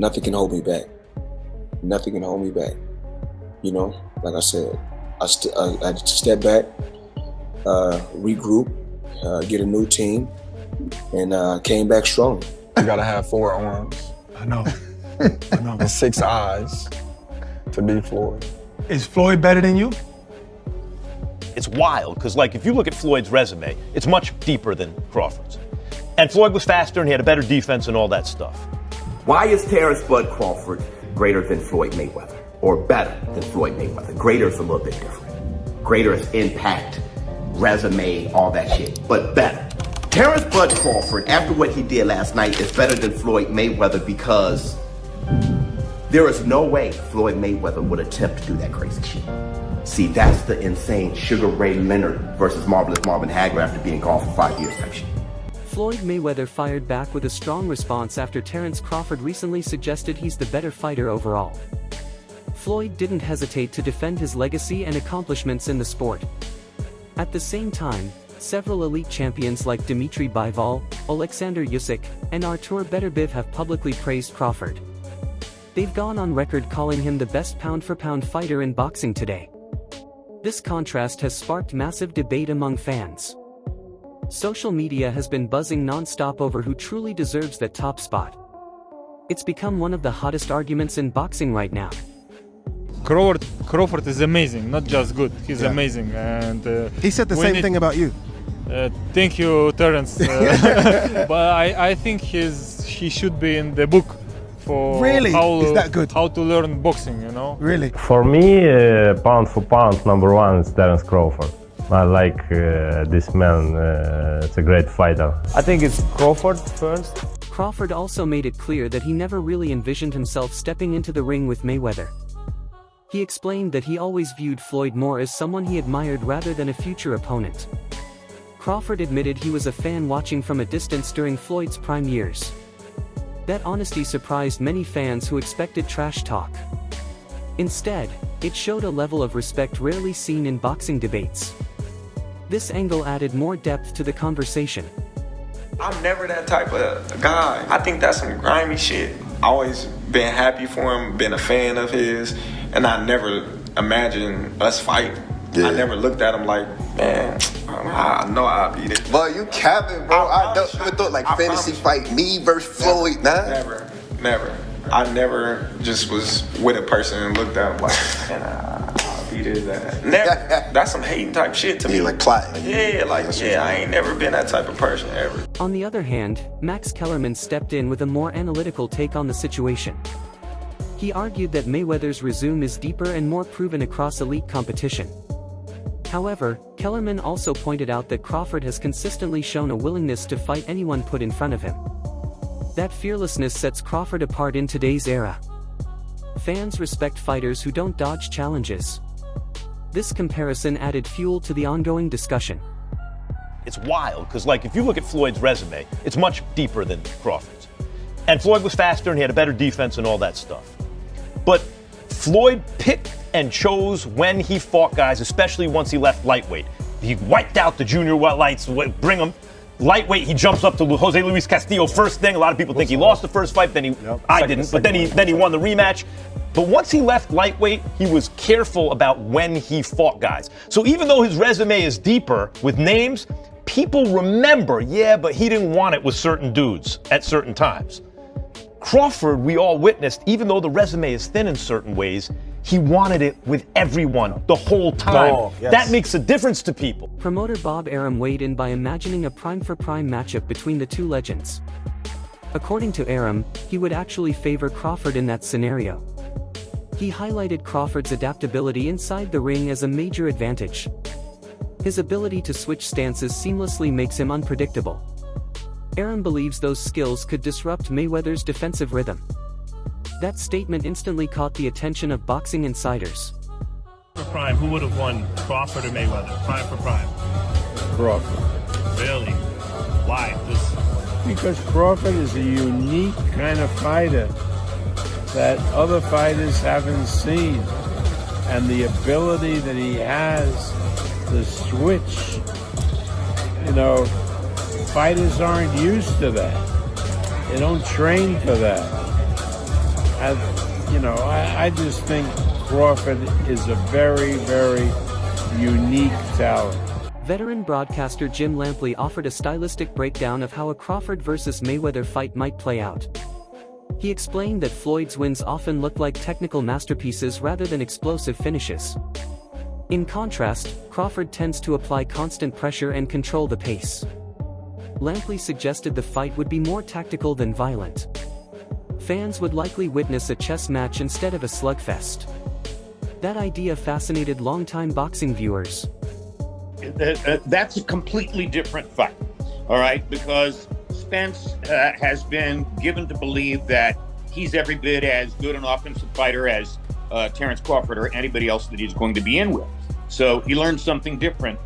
nothing can hold me back. Nothing can hold me back. You know, like I said, I had to step back, regroup, get a new team, and came back strong. You gotta have 4 arms. I know. And 6 eyes to beat Floyd. Is Floyd better than you? It's wild, because like if you look at Floyd's resume, it's much deeper than Crawford's. And Floyd was faster and he had a better defense and all that stuff. Why is Terence Bud Crawford greater than Floyd Mayweather? Or better than Floyd Mayweather? Greater is a little bit different. Greater is impact, resume, all that shit, but better. Terence Bud Crawford, after what he did last night, is better than Floyd Mayweather because there is no way Floyd Mayweather would attempt to do that crazy shit. See, that's the insane Sugar Ray Leonard versus Marvelous Marvin Hagler after being gone for 5 years type shit. Floyd Mayweather fired back with a strong response after Terence Crawford recently suggested he's the better fighter overall. Floyd didn't hesitate to defend his legacy and accomplishments in the sport. At the same time, several elite champions like Dmitry Bivol, Alexander Usyk, and Artur Beterbiev have publicly praised Crawford. They've gone on record calling him the best pound-for-pound fighter in boxing today. This contrast has sparked massive debate among fans. Social media has been buzzing non-stop over who truly deserves that top spot. It's become one of the hottest arguments in boxing right now. Crawford is amazing, not just good. He's amazing, and he said the same thing about you. Thank you, Terence. But I think he should be in the book for really? Is that good? How to learn boxing, you know? Really? For me, pound for pound, #1 is Terence Crawford. I like this man. It's a great fighter. I think it's Crawford first. Crawford also made it clear that he never really envisioned himself stepping into the ring with Mayweather. He explained that he always viewed Floyd more as someone he admired rather than a future opponent. Crawford admitted he was a fan watching from a distance during Floyd's prime years. That honesty surprised many fans who expected trash talk. Instead, it showed a level of respect rarely seen in boxing debates. This angle added more depth to the conversation. I'm never that type of guy. I think that's some grimy shit. Always been happy for him, been a fan of his, and I never imagined us fighting. Yeah. I never looked at him like, man, I know I'll beat it. Boy, you capping, bro. I never thought like fantasy fight me versus Floyd. Never. I never just was with a person and looked at him like, man, I'll beat his ass. Never. That's some hating type shit to me. Like plotting. I ain't never been that type of person ever. On the other hand, Max Kellerman stepped in with a more analytical take on the situation. He argued that Mayweather's resume is deeper and more proven across elite competition. However, Kellerman also pointed out that Crawford has consistently shown a willingness to fight anyone put in front of him. That fearlessness sets Crawford apart in today's era. Fans respect fighters who don't dodge challenges. This comparison added fuel to the ongoing discussion. It's wild, because like if you look at Floyd's resume, it's much deeper than Crawford's. And Floyd was faster and he had a better defense and all that stuff. But Floyd picked and chose when he fought guys, especially once he left lightweight. He wiped out the junior lights, bring him. Lightweight, he jumps up to Jose Luis Castillo first thing. A lot of people think he lost the first fight, I didn't, but then he won the rematch. But once he left lightweight, he was careful about when he fought guys. So even though his resume is deeper with names, people remember, but he didn't want it with certain dudes at certain times. Crawford, we all witnessed, even though the resume is thin in certain ways, he wanted it with everyone the whole time. That makes a difference to people. Promoter Bob Arum weighed in by imagining a prime-for-prime matchup between the two legends. According to Arum, he would actually favor Crawford in that scenario. He highlighted Crawford's adaptability inside the ring as a major advantage. His ability to switch stances seamlessly makes him unpredictable. Arum believes those skills could disrupt Mayweather's defensive rhythm. That statement instantly caught the attention of boxing insiders. For prime, who would have won, Crawford or Mayweather? Prime for prime. Crawford. Really? Why? Because Crawford is a unique kind of fighter that other fighters haven't seen. And the ability that he has to switch, fighters aren't used to that. They don't train for that. I just think Crawford is a very, very unique talent. Veteran broadcaster Jim Lampley offered a stylistic breakdown of how a Crawford versus Mayweather fight might play out. He explained that Floyd's wins often look like technical masterpieces rather than explosive finishes. In contrast, Crawford tends to apply constant pressure and control the pace. Lampley suggested the fight would be more tactical than violent. Fans would likely witness a chess match instead of a slugfest. That idea fascinated longtime boxing viewers. That's a completely different fight, all right? Because Spence has been given to believe that he's every bit as good an offensive fighter as Terence Crawford or anybody else that he's going to be in with. So he learned something different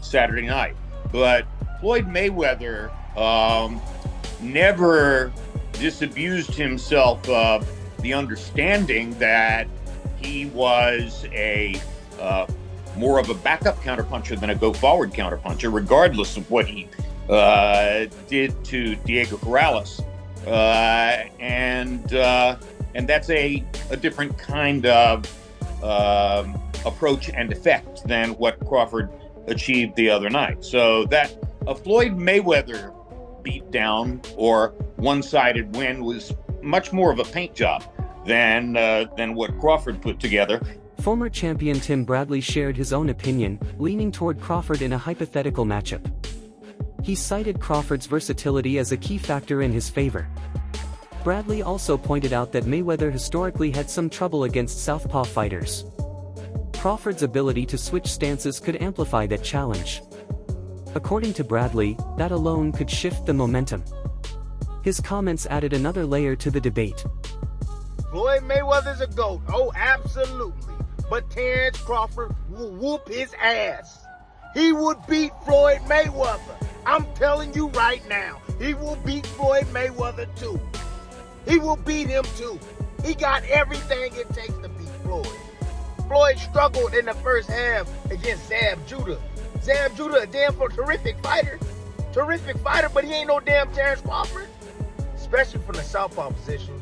Saturday night. But Floyd Mayweather never disabused himself of the understanding that he was a more of a backup counterpuncher than a go-forward counterpuncher, regardless of what he did to Diego Corrales, and that's a different kind of approach and effect than what Crawford achieved the other night. So that a Floyd Mayweather beatdown or one-sided win was much more of a paint job than what Crawford put together. Former champion Tim Bradley shared his own opinion, leaning toward Crawford in a hypothetical matchup. He cited Crawford's versatility as a key factor in his favor. Bradley also pointed out that Mayweather historically had some trouble against southpaw fighters. Crawford's ability to switch stances could amplify that challenge. According to Bradley, that alone could shift the momentum. His comments added another layer to the debate. Floyd Mayweather's a GOAT, oh absolutely, but Terence Crawford will whoop his ass. He would beat Floyd Mayweather. I'm telling you right now, he will beat Floyd Mayweather too. He will beat him too. He got everything it takes to beat Floyd. Floyd struggled in the first half against Zab Judah. Zab Judah, a damn terrific fighter, but he ain't no damn Terence Crawford, especially from the southpaw position.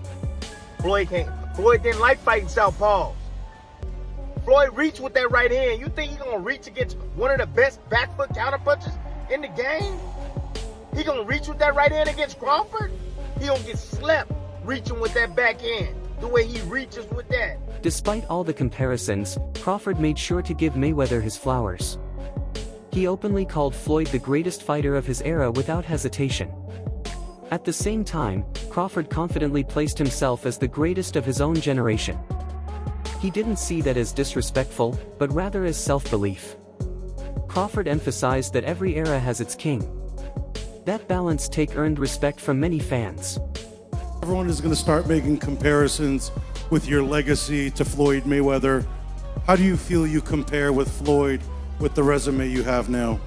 Floyd didn't like fighting southpaws. Floyd reached with that right hand. You think he's gonna reach against one of the best back foot counterpunchers in the game? He gonna reach with that right hand against Crawford? He gonna get slept reaching with that back hand, the way he reaches with that. Despite all the comparisons, Crawford made sure to give Mayweather his flowers. He openly called Floyd the greatest fighter of his era without hesitation. At the same time, Crawford confidently placed himself as the greatest of his own generation. He didn't see that as disrespectful, but rather as self-belief. Crawford emphasized that every era has its king. That balanced take earned respect from many fans. Everyone is going to start making comparisons with your legacy to Floyd Mayweather. How do you feel you compare with Floyd with the resume you have now?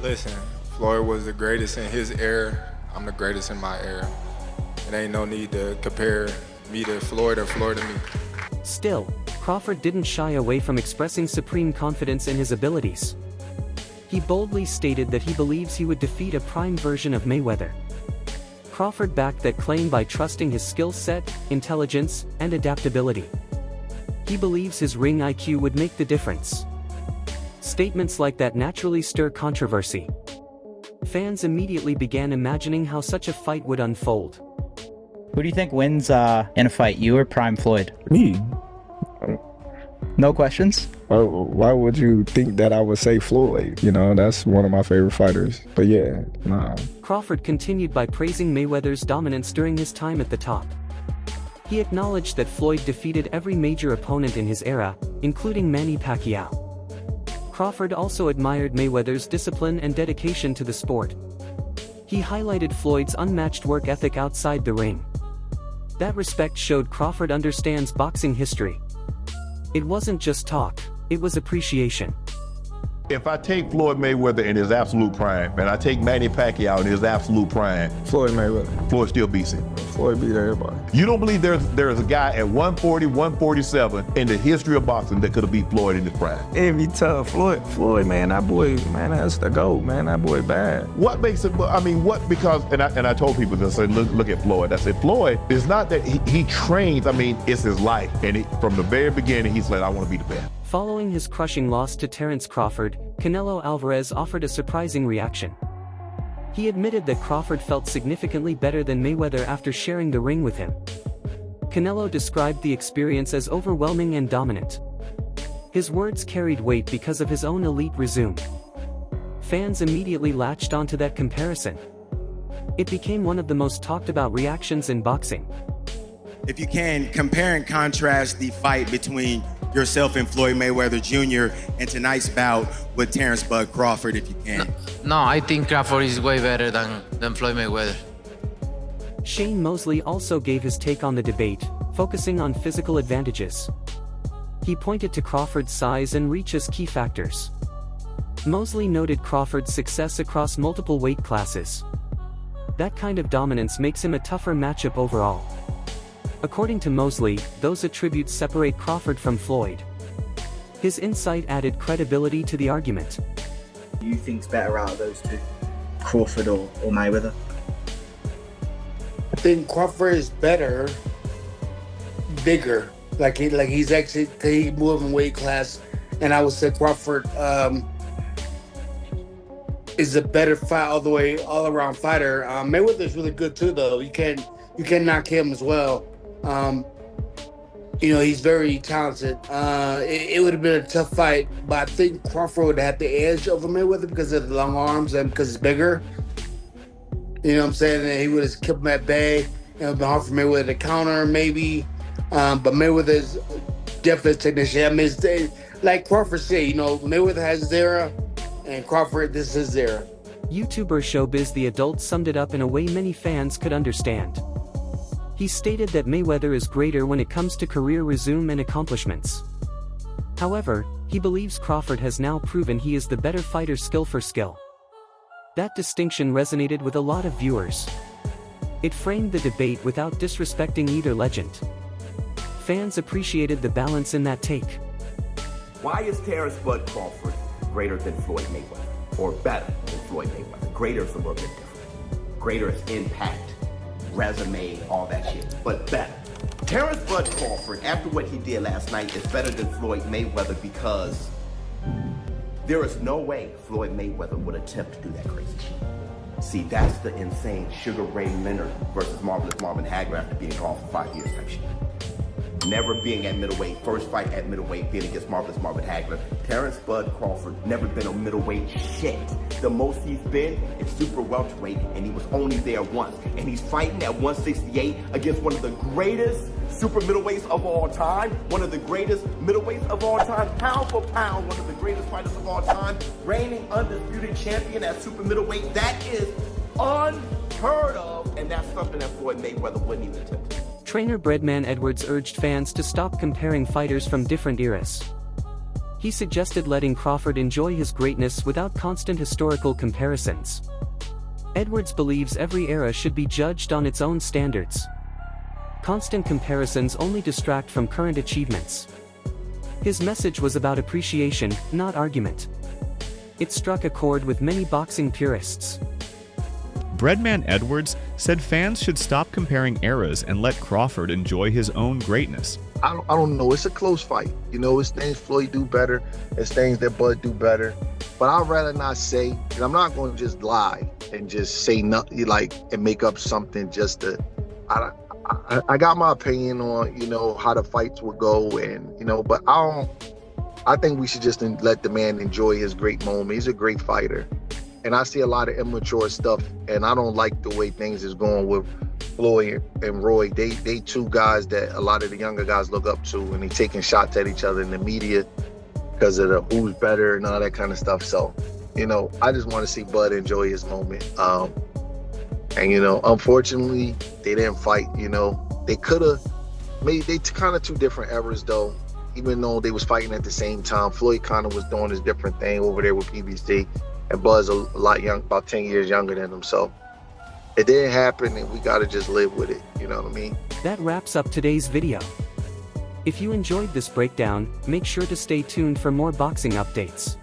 Listen, Floyd was the greatest in his era. I'm the greatest in my era. It ain't no need to compare me to Floyd or Floyd to me. Still, Crawford didn't shy away from expressing supreme confidence in his abilities. He boldly stated that he believes he would defeat a prime version of Mayweather. Crawford backed that claim by trusting his skill set, intelligence, and adaptability. He believes his ring IQ would make the difference. Statements like that naturally stir controversy. Fans immediately began imagining how such a fight would unfold. Who do you think wins in a fight, you or Prime Floyd? Me. No questions? Why would you think that I would say Floyd? You know, that's one of my favorite fighters. But yeah, nah. Crawford continued by praising Mayweather's dominance during his time at the top. He acknowledged that Floyd defeated every major opponent in his era, including Manny Pacquiao. Crawford also admired Mayweather's discipline and dedication to the sport. He highlighted Floyd's unmatched work ethic outside the ring. That respect showed Crawford understands boxing history. It wasn't just talk, it was appreciation. If I take Floyd Mayweather in his absolute prime, and I take Manny Pacquiao in his absolute prime, Floyd Mayweather. Floyd still beats him. Floyd beat everybody. You don't believe there's a guy at 140, 147 in the history of boxing that could have beat Floyd in his prime? It'd be tough. Floyd, man, that boy, man, that's the GOAT, man. That boy bad. What makes it, I mean, because, and I told people this, I said, look at Floyd. I said, Floyd, it's not that he trains, I mean, it's his life. And from the very beginning, he's like, I want to be the best. Following his crushing loss to Terence Crawford, Canelo Alvarez offered a surprising reaction. He admitted that Crawford felt significantly better than Mayweather after sharing the ring with him. Canelo described the experience as overwhelming and dominant. His words carried weight because of his own elite resume. Fans immediately latched onto that comparison. It became one of the most talked about reactions in boxing. If you can, compare and contrast the fight between yourself and Floyd Mayweather Jr. and tonight's bout with Terence "Bud" Crawford, if you can. No, I think Crawford is way better than Floyd Mayweather. Shane Mosley also gave his take on the debate, focusing on physical advantages. He pointed to Crawford's size and reach as key factors. Mosley noted Crawford's success across multiple weight classes. That kind of dominance makes him a tougher matchup overall. According to Mosley, those attributes separate Crawford from Floyd. His insight added credibility to the argument. Who do you think's better out of those two, Crawford or Mayweather? I think Crawford is better, bigger. Like he's actually he moved in weight class, and I would say Crawford is a better fight all around fighter. Mayweather's really good too, though. You can't knock him as well. He's very talented. It would have been a tough fight, but I think Crawford would have had the edge over Mayweather because of the long arms and because it's bigger. You know what I'm saying? And he would have kept him at bay. It would have been hard for Mayweather to counter, maybe. But Mayweather's definitely a technician. I mean, like Crawford said, Mayweather has his era, and Crawford, this is his era. YouTuber Showbiz the Adult summed it up in a way many fans could understand. He stated that Mayweather is greater when it comes to career resume and accomplishments. However, he believes Crawford has now proven he is the better fighter skill for skill. That distinction resonated with a lot of viewers. It framed the debate without disrespecting either legend. Fans appreciated the balance in that take. Why is Terence "Bud" Crawford greater than Floyd Mayweather? Or better than Floyd Mayweather? Greater is a little bit different. Greater is impact, resume, all that shit, but better. Terence "Bud" Crawford, after what he did last night, is better than Floyd Mayweather because there is no way Floyd Mayweather would attempt to do that crazy shit. See, that's the insane Sugar Ray Leonard versus Marvelous Marvin Hagler after being gone for 5 years type shit. Never being at middleweight, first fight at middleweight, being against Marvelous Marvin Hagler. Terence "Bud" Crawford never been a middleweight shit. The most he's been is super welterweight, and he was only there once. And he's fighting at 168 against one of the greatest super middleweights of all time, one of the greatest middleweights of all time, pound for pound, one of the greatest fighters of all time, reigning undisputed champion at super middleweight. That is unheard of, and that's something that Floyd Mayweather wouldn't even attempt. Trainer Breadman Edwards urged fans to stop comparing fighters from different eras. He suggested letting Crawford enjoy his greatness without constant historical comparisons. Edwards believes every era should be judged on its own standards. Constant comparisons only distract from current achievements. His message was about appreciation, not argument. It struck a chord with many boxing purists. Breadman Edwards said fans should stop comparing eras and let Crawford enjoy his own greatness. I don't know. It's a close fight. It's things Floyd do better. It's things that Bud do better. But I'd rather not say, and I'm not going to just lie and just say nothing, and make up something just to. I got my opinion on, how the fights would go, and, but I think we should just let the man enjoy his great moment. He's a great fighter. And I see a lot of immature stuff, and I don't like the way things is going with Floyd and Roy. They two guys that a lot of the younger guys look up to, and they taking shots at each other in the media because of the who's better and all that kind of stuff. So, I just want to see Bud enjoy his moment. And, unfortunately, they didn't fight. They could have made, they kind of two different eras, though. Even though they was fighting at the same time, Floyd kind of was doing his different thing over there with PBC. And Bud's a lot young, about 10 years younger than him. So It didn't happen, and we gotta just live with it. You know what I mean? That wraps up today's video. If you enjoyed this breakdown, make sure to stay tuned for more boxing updates.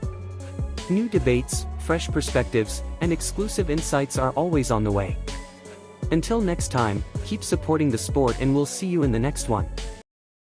New debates, fresh perspectives, and exclusive insights are always on the way. Until next time, keep supporting the sport and we'll see you in the next one.